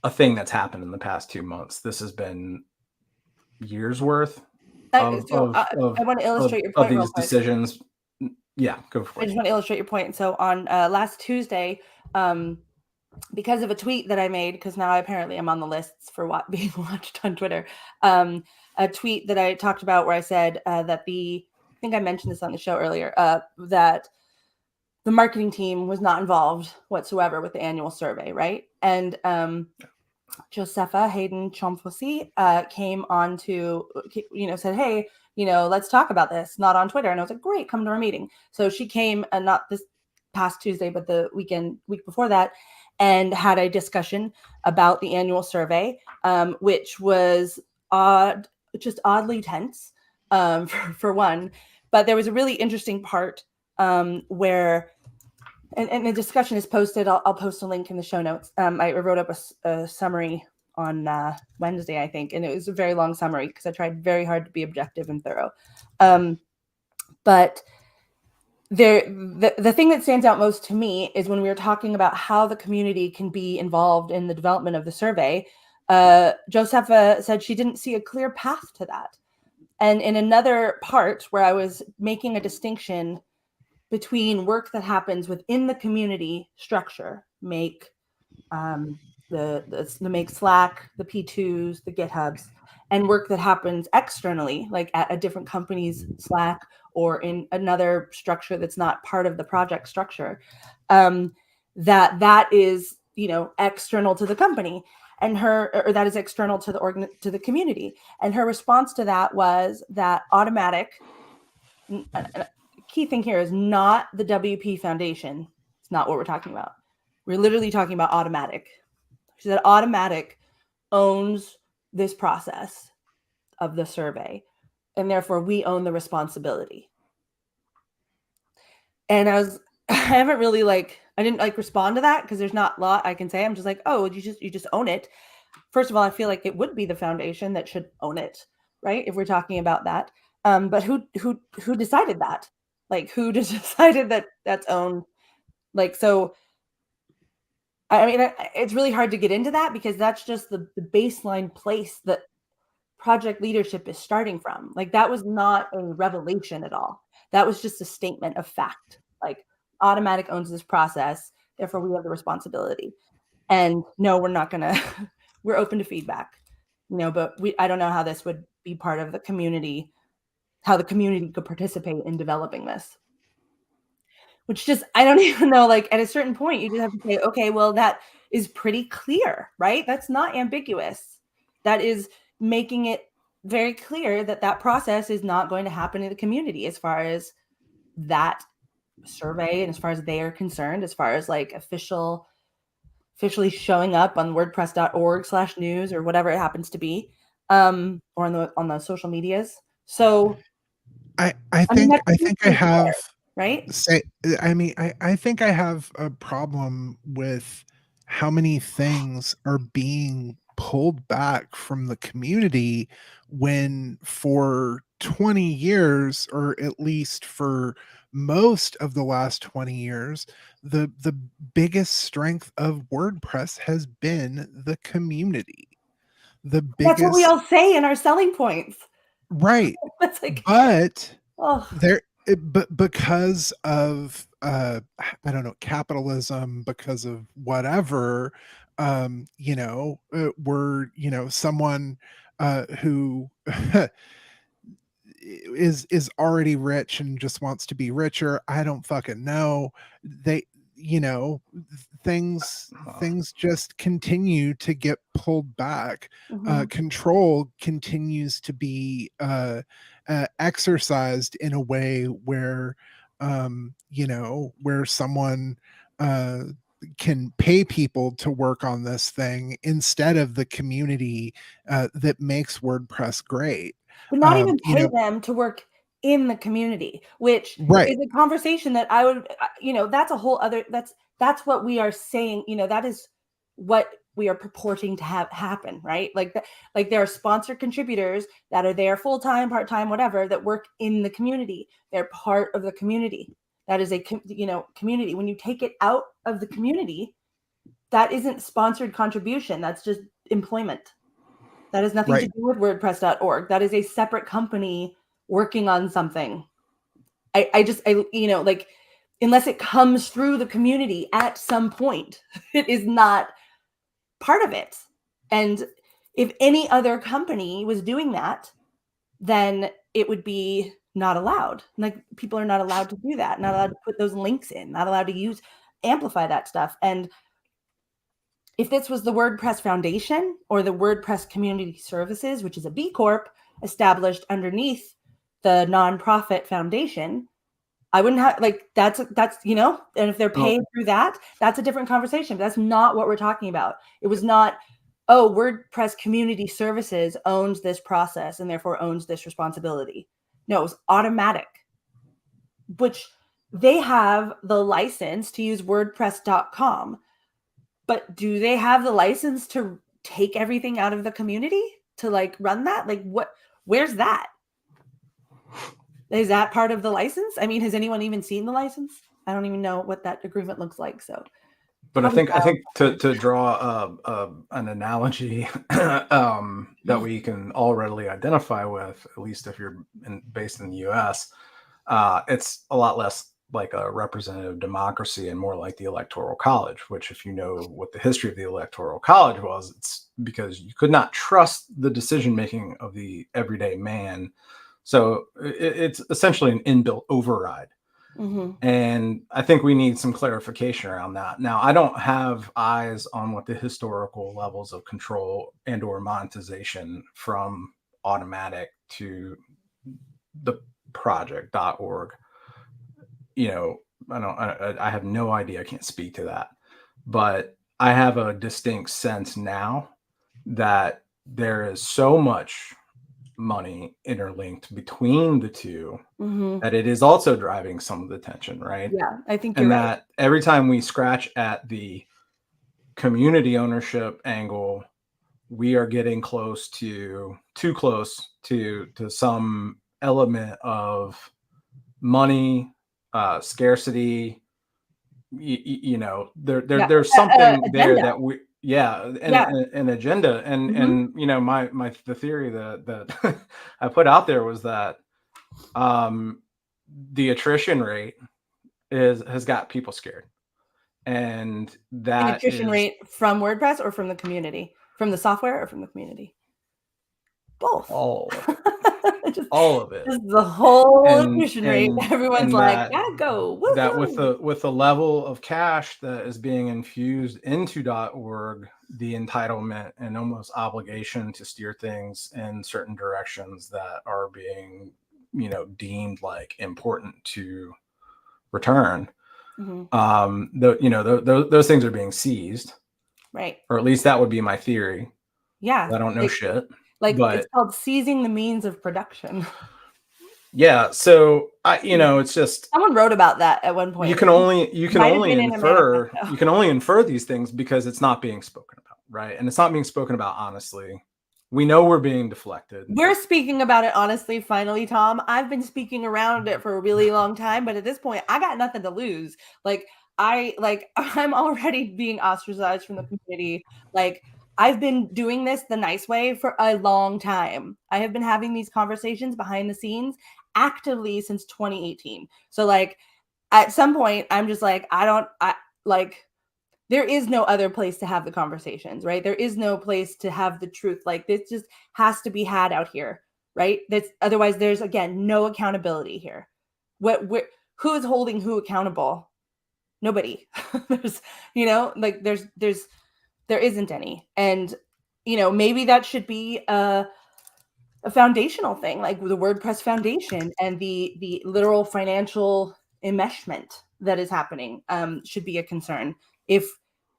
a thing that's happened in the past 2 months. This has been years worth I want to illustrate your point of these decisions. Yeah, go for it. I just want to illustrate your point. So on last Tuesday, because of a tweet that I made, because now apparently I'm on the lists for being watched on Twitter, a tweet that I talked about where I said that I think I mentioned this on the show earlier, that the marketing team was not involved whatsoever with the annual survey, right? And Josepha Hayden Chomfosi came on to, said, hey, let's talk about this, not on Twitter. And I was like, great, come to our meeting. So she came, not this past Tuesday, but the week before that, and had a discussion about the annual survey, which was just oddly tense for one. But there was a really interesting part where, and the discussion is posted. I'll post a link in the show notes. I wrote up a summary on Wednesday, I think, and it was a very long summary because I tried very hard to be objective and thorough. But the thing that stands out most to me is when we were talking about how the community can be involved in the development of the survey, Josepha said she didn't see a clear path to that. And in another part where I was making a distinction between work that happens within the community structure, make make Slack, the P2s, the GitHubs, and work that happens externally, like at a different company's Slack or in another structure that's not part of the project structure, that is, external to the company, or that is external to the community. And her response to that was that Automattic, key thing here is not the WP Foundation. It's not what we're talking about. We're literally talking about Automattic. She said Automattic owns this process of the survey, and therefore we own the responsibility. And I haven't really I didn't respond to that because there's not a lot I can say. I'm just like, oh, you just own it. First of all, I feel like it would be the foundation that should own it, right? If we're talking about that. But who decided that? Who just decided that that's owned? So, I mean, it's really hard to get into that because that's just the baseline place that project leadership is starting from. That was not a revelation at all. That was just a statement of fact. Automattic owns this process, therefore we have the responsibility. And no, we're not gonna. We're open to feedback, but I don't know how this would be part of the community, how the community could participate in developing this. Which just, I don't even know, at a certain point, you just have to say, okay, well, that is pretty clear, right? That's not ambiguous. That is making it very clear that process is not going to happen in the community as far as that survey and as far as they are concerned, as far as officially showing up on WordPress.org/news or whatever it happens to be, or on the social medias. So I think I have right. I think I have a problem with how many things are being pulled back from the community when for 20 years, or at least for most of the last 20 years, the biggest strength of WordPress has been the community. That's what we all say in our selling points. Right. That's but oh. but because of I don't know, capitalism, because of whatever, we're, someone who is already rich and just wants to be richer. I don't fucking know. They, you know, things just continue to get pulled back. Control continues to be exercised in a way where where someone can pay people to work on this thing instead of the community that makes WordPress great. But not even pay them to work in the community, which Right. is a conversation that I would, that's a whole other, that's what we are saying, that is what we are purporting to have happen, right? Like there are sponsored contributors that are there full-time, part-time, whatever, that work in the community. They're part of the community. That is a, community. When you take it out of the community, that isn't sponsored contribution. That's just employment. That has nothing to do with WordPress.org. That is a separate company working on something. Unless it comes through the community at some point, it is not part of it. And if any other company was doing that, then it would be not allowed. Like, people are not allowed to do that, not allowed to put those links in, not allowed to amplify that stuff. And if this was the WordPress Foundation or the WordPress Community Services, which is a B Corp established underneath the nonprofit foundation, I wouldn't have, that's, and if they're paid through that, that's a different conversation. But that's not what we're talking about. It was not, WordPress Community Services owns this process and therefore owns this responsibility. No, it was Automattic, which they have the license to use WordPress.com. But do they have the license to take everything out of the community to run that? Where's that? Is that part of the license? I mean, has anyone even seen the license? I don't even know what that agreement looks like. So, but I think to draw an analogy that we can all readily identify with, at least if you're based in the U.S., it's a lot less like a representative democracy and more like the Electoral College, which, if you know what the history of the Electoral College was, it's because you could not trust the decision making of the everyday man. So it's essentially an inbuilt override. And I think we need some clarification around that. Now, I don't have eyes on what the historical levels of control and or monetization from Automattic to the project.org. I have no idea. I can't speak to that, but I have a distinct sense now that there is so much money interlinked between the two that it is also driving some of the tension, right? Yeah, I think and that every time we scratch at the community ownership angle, we are getting too close to some element of money, scarcity. There's something there that we an agenda, and the theory that I put out there was that the attrition rate has got people scared, and that attrition rate from WordPress or from the community, from the software or from the community? Both. All of it. Just the whole attrition rate. Everyone's like, go. Woo-hoo. That with the level of cash that is being infused into .org, the entitlement and almost obligation to steer things in certain directions that are being, deemed like important to return. Those things are being seized. Right. Or at least that would be my theory. Yeah. I don't know shit. But it's called seizing the means of production. Yeah. So it's just, someone wrote about that at one point. You can only infer these things because it's not being spoken about, right? And it's not being spoken about honestly. We know we're being deflected. We're speaking about it honestly, finally, Tom. I've been speaking around it for a really long time, but at this point, I got nothing to lose. I'm already being ostracized from the community. I've been doing this the nice way for a long time. I have been having these conversations behind the scenes, actively since 2018. So like at some point I'm just like, there is no other place to have the conversations, right? There is no place to have the truth. Like this just has to be had out here, right? That's otherwise there's again no accountability here. Who is holding who accountable? Nobody. There's, like there isn't any. And maybe that should be a foundational thing, like the WordPress Foundation and the literal financial enmeshment that is happening should be a concern. If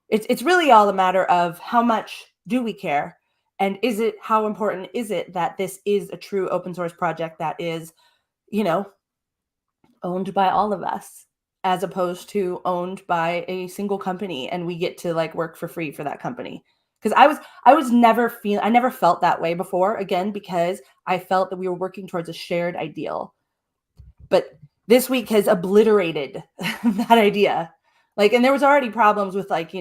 it's really all a matter of how much do we care, and how important is it that this is a true open source project that is, owned by all of us, as opposed to owned by a single company and we get to like work for free for that company. Because I never felt that way before, again, because I felt that we were working towards a shared ideal. But this week has obliterated that idea. Like, and there was already problems with like,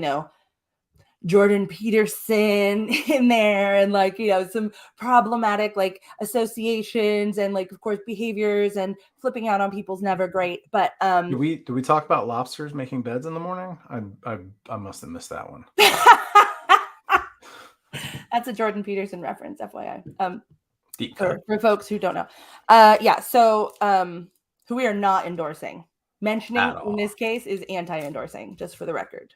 Jordan Peterson in there and like, some problematic like associations and like, of course, behaviors, and flipping out on people's never great. But do we talk about lobsters making beds in the morning? I must have missed that one. That's a Jordan Peterson reference, FYI. Deep for folks who don't know. So who we are not endorsing. Mentioning in this case is anti-endorsing, just for the record.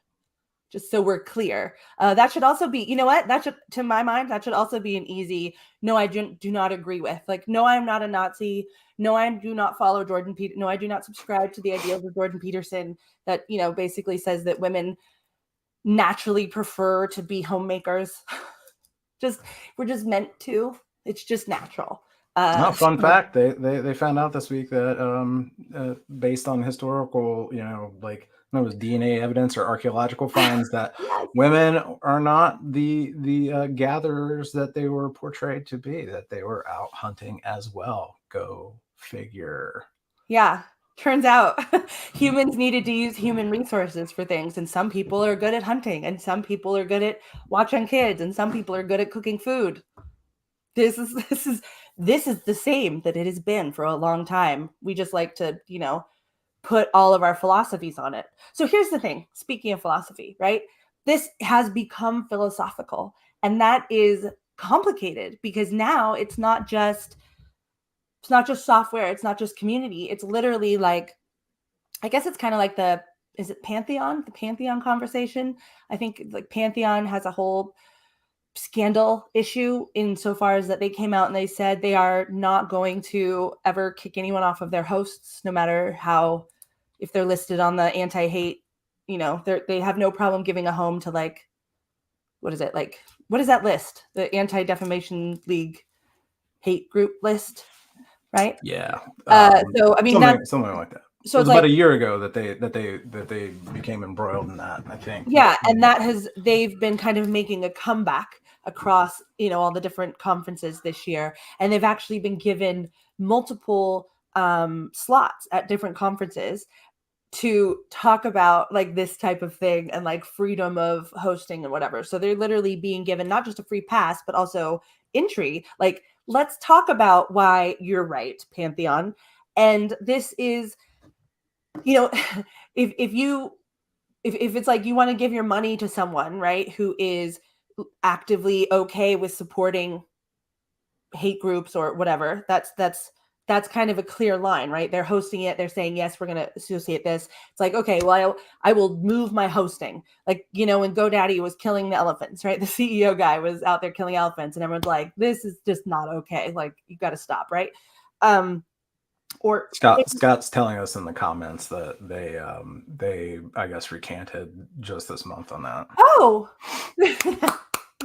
Just so we're clear. That should also be, you know what? That should, to my mind, that should also be an easy, no, I do not agree with. Like, no, I'm not a Nazi. No, I do not follow Jordan Peterson. No, I do not subscribe to the ideals of Jordan Peterson that, basically says that women naturally prefer to be homemakers. We're just meant to. It's just natural. Fun fact, they found out this week that based on historical, like it was DNA evidence or archaeological finds, that women are not the gatherers that they were portrayed to be, that they were out hunting as well. Go figure. Yeah. Turns out humans needed to use human resources for things, and some people are good at hunting, and some people are good at watching kids, and some people are good at cooking food. This is the same that it has been for a long time. We just like to, put all of our philosophies on it. So here's the thing. Speaking of philosophy, right? This has become philosophical, and that is complicated because now it's not just software. It's not just community. It's literally like, I guess it's kind of like is it Pantheon? The Pantheon conversation. I think like Pantheon has a whole scandal issue insofar as that they came out and they said they are not going to ever kick anyone off of their hosts, no matter if they're listed on the anti-hate, they have no problem giving a home to like, what is it? Like, what is that list? The Anti-Defamation League hate group list, right? Yeah. So I mean, something like that. So it was about a year ago that they became embroiled in that, I think. Yeah, and they've been kind of making a comeback across, all the different conferences this year, and they've actually been given multiple slots at different conferences to talk about like this type of thing and like freedom of hosting and whatever. So they're literally being given not just a free pass, but also entry. Like, let's talk about why you're right, Pantheon. And this is, if it's like you want to give your money to someone, right, who is actively okay with supporting hate groups or whatever, that's kind of a clear line, right? They're hosting it. They're saying, yes, we're going to associate this. It's like, okay, well, I will move my hosting. Like, when GoDaddy was killing the elephants, right? The CEO guy was out there killing elephants, and everyone's like, this is just not okay. Like, you got to stop, right? Or Scott's telling us in the comments that they I guess recanted just this month on that. Oh,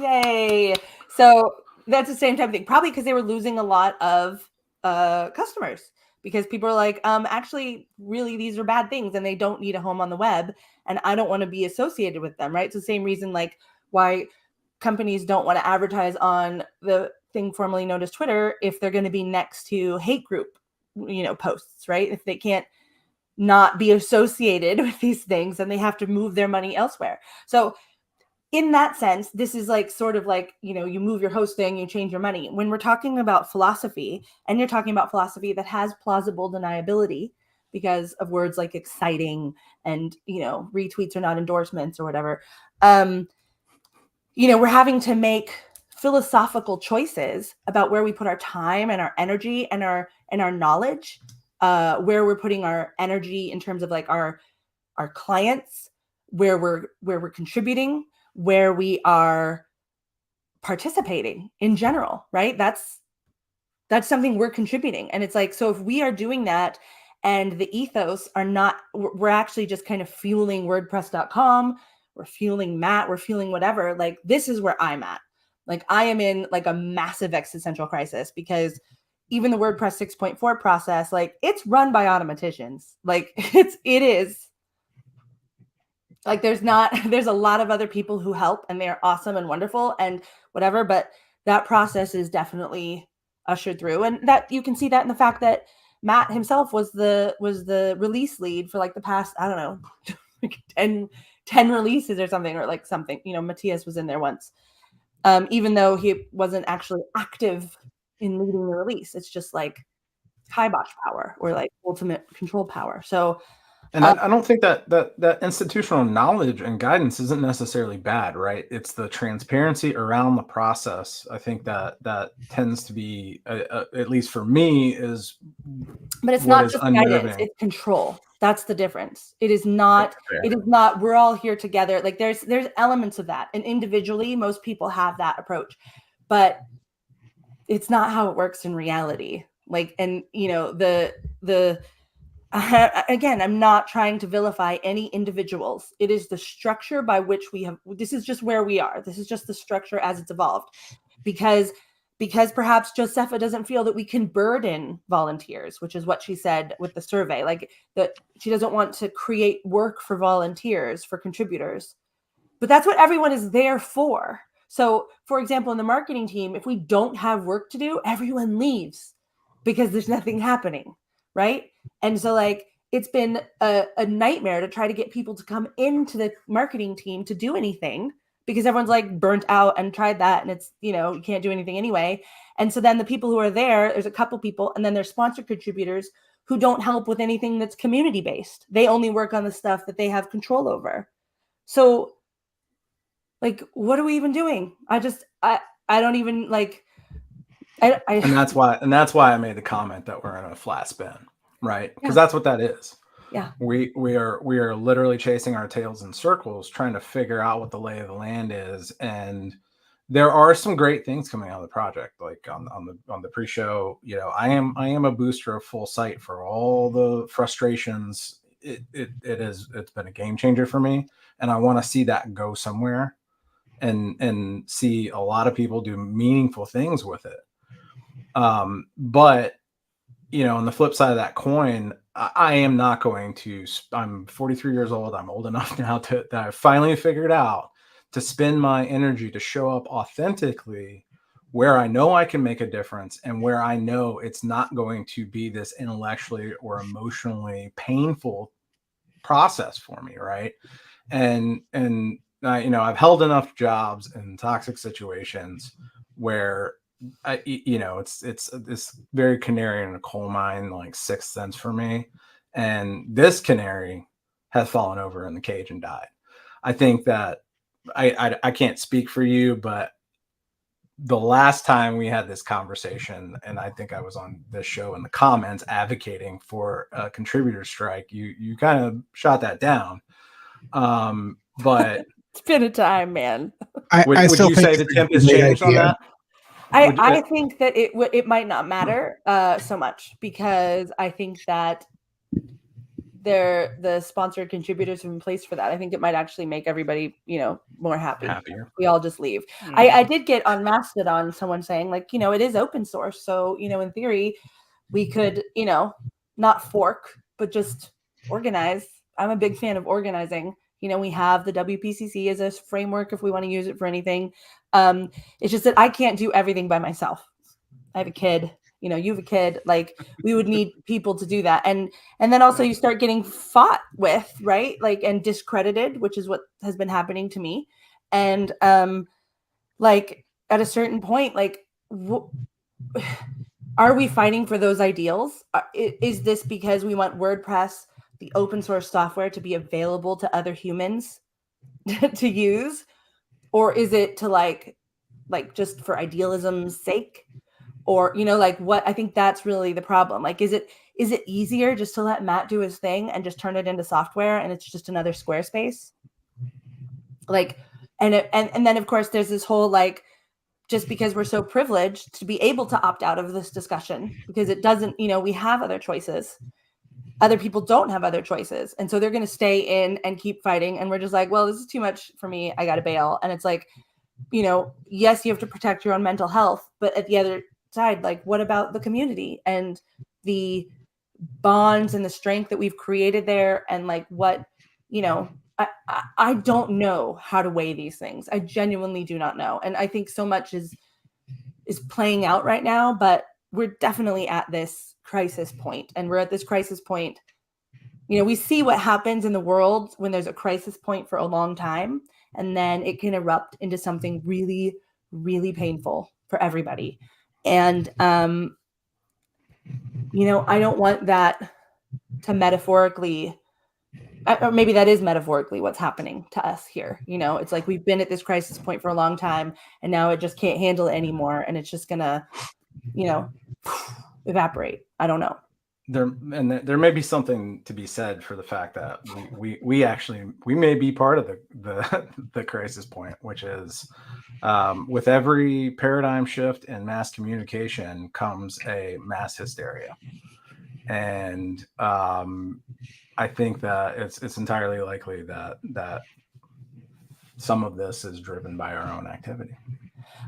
yay! So that's the same type of thing. Probably because they were losing a lot of customers, because people are like, actually, really, these are bad things, and they don't need a home on the web, and I don't want to be associated with them, right? It's the same reason like why companies don't want to advertise on the thing formerly known as Twitter if they're going to be next to hate group posts, right? If they can't not be associated with these things, then they have to move their money elsewhere. So in that sense, this is like sort of like, you move your hosting, you change your money. When we're talking about philosophy, and you're talking about philosophy that has plausible deniability because of words like exciting and, retweets are not endorsements or whatever. We're having to make philosophical choices about where we put our time and our energy and our knowledge, where we're putting our energy in terms of like our clients, where we're contributing, where we are participating in general, right? That's something we're contributing. And it's like, so if we are doing that and the ethos are not, we're actually just kind of fueling WordPress.com, we're fueling Matt, we're fueling whatever, like this is where I'm at. Like I am in like a massive existential crisis because even the WordPress 6.4 process, like it's run by automaticians. Like it is. Like there's a lot of other people who help and they're awesome and wonderful and whatever, but that process is definitely ushered through. And that you can see that in the fact that Matt himself was the release lead for like the past, I don't know, like 10 releases or something, or like something, Matthias was in there once. Even though he wasn't actually active in leading the release, it's just like kibosh power or like ultimate control power. So and I don't think that institutional knowledge and guidance isn't necessarily bad, right? It's the transparency around the process. I think that tends to be, at least for me, but it's not just guidance, it's control. That's the difference. It is not, we're all here together. Like there's elements of that. And individually, most people have that approach, but it's not how it works in reality. Like, and again, I'm not trying to vilify any individuals. It is the structure by which this is just where we are. This is just the structure as it's evolved. Because perhaps Josepha doesn't feel that we can burden volunteers, which is what she said with the survey, like that she doesn't want to create work for volunteers, for contributors. But that's what everyone is there for. So, for example, in the marketing team, if we don't have work to do, everyone leaves because there's nothing happening, right? And so like it's been a nightmare to try to get people to come into the marketing team to do anything because everyone's like burnt out and tried that and it's, you can't do anything anyway. And so then the people who are there's a couple people, and then there's sponsor contributors who don't help with anything that's community based. They only work on the stuff that they have control over. So like, what are we even doing? I don't even like, and that's why I made the comment that we're in a flat spin, right? Because that's what that is. Yeah. We are literally chasing our tails in circles, trying to figure out what the lay of the land is. And there are some great things coming out of the project, like on the pre-show. I am a booster of full site for all the frustrations. It's been a game changer for me, and I want to see that go somewhere, and see a lot of people do meaningful things with it. But on the flip side of that coin, I am not going to. I'm 43 years old. I'm old enough now that I finally figured out to spend my energy to show up authentically where I know I can make a difference and where I know it's not going to be this intellectually or emotionally painful process for me, right? And I've held enough jobs in toxic situations where it's this very canary in a coal mine, like sixth sense for me. And this canary has fallen over in the cage and died. I think that I can't speak for you, but the last time we had this conversation, and I think I was on this show in the comments advocating for a contributor strike, you kind of shot that down. But it's been a time, man. Would you say the temp has changed on that? I think that it might not matter so much, because I think that the sponsored contributors have been placed for that. I think it might actually make everybody, more happier. We all just leave. Mm-hmm. I did get on Mastodon someone saying like, it is open source. So, in theory, we could, not fork, but just organize. I'm a big fan of organizing. We have the WPCC as a framework if we want to use it for anything. It's just that I can't do everything by myself. I have a kid. You have a kid. Like, we would need people to do that. And then also you start getting fought with, right? Like, and discredited, which is what has been happening to me. And like at a certain point, like are we fighting for those ideals? Is this because we want WordPress, the open source software, to be available to other humans to use? Or is it to like just for idealism's sake? Or, you know, like what, I think that's really the problem. Like, is it easier just to let Matt do his thing and just turn it into software and it's just another Squarespace? Like, and then of course there's this whole, like, just because we're so privileged to be able to opt out of this discussion because it doesn't, you know, we have other choices. Other people don't have other choices. And so they're going to stay in and keep fighting. And we're just like, well, this is too much for me. I got to bail. And it's like, you know, yes, you have to protect your own mental health, but at the other side, like, what about the community and the bonds and the strength that we've created there? And like, what, you know, I don't know how to weigh these things. I genuinely do not know. And I think so much is playing out right now, but we're definitely at this crisis point. And we're at this crisis point. You know, we see what happens in the world when there's a crisis point for a long time, and then it can erupt into something really, really painful for everybody. And, you know, I don't want that to metaphorically, or maybe that is metaphorically what's happening to us here. You know, it's like we've been at this crisis point for a long time and now it just can't handle it anymore. And it's just gonna, you know, evaporate. I don't know. There may be something to be said for the fact that we may be part of the crisis point, which is with every paradigm shift in mass communication comes a mass hysteria. And I think that it's entirely likely that some of this is driven by our own activity.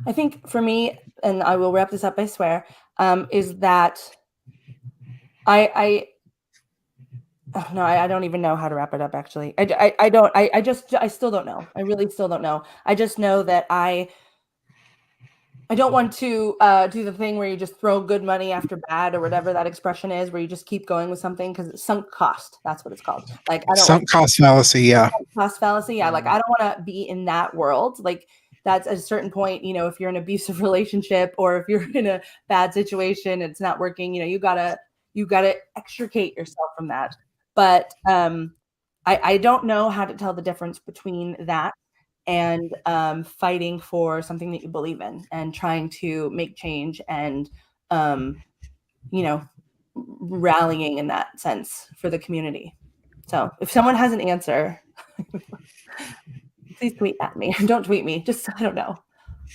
I think for me, and I will wrap this up, I swear, is that I don't even know how to wrap it up, actually. I still don't know. I really still don't know. I just know that I don't want to do the thing where you just throw good money after bad, or whatever that expression is, where you just keep going with something because it's sunk cost. That's what it's called. Like, I don't Sunk cost fallacy. Yeah. Cost fallacy. Yeah. Like, I don't want to be in that world. Like, that's at a certain point, you know, if you're in an abusive relationship or if you're in a bad situation, it's not working, you know, you gotta extricate yourself from that. But I don't know how to tell the difference between that and fighting for something that you believe in and trying to make change and, you know, rallying in that sense for the community. So if someone has an answer, please tweet at me. Don't tweet me. Just, I don't know.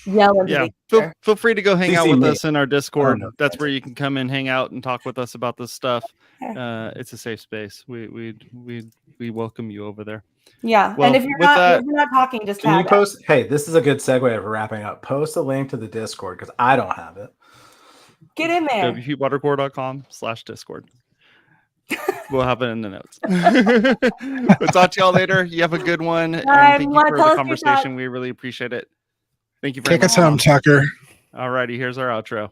Yell into the feel free to go hang out with us in our Discord. That's where you can come and hang out and talk with us about this stuff. It's a safe space. We welcome you over there. Yeah. Well, and if you're not talking, just can you post? Hey, this is a good segue of wrapping up. Post a link to the Discord because I don't have it. Get in there. WPwatercooler.com/Discord. We'll have it in the notes. We'll talk to y'all later. You have a good one. And thank you for the conversation. We really appreciate it. Thank you very much. Take us home, Tucker. All righty. Here's our outro.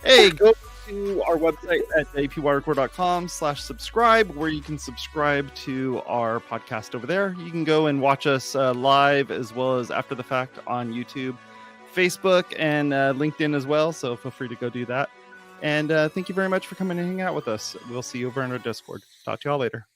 Hey, go to our website at WPwatercooler.com/subscribe, where you can subscribe to our podcast over there. You can go and watch us live as well as after the fact on YouTube, Facebook, and LinkedIn as well. So feel free to go do that. And thank you very much for coming and hanging out with us. We'll see you over in our Discord. Talk to y'all later.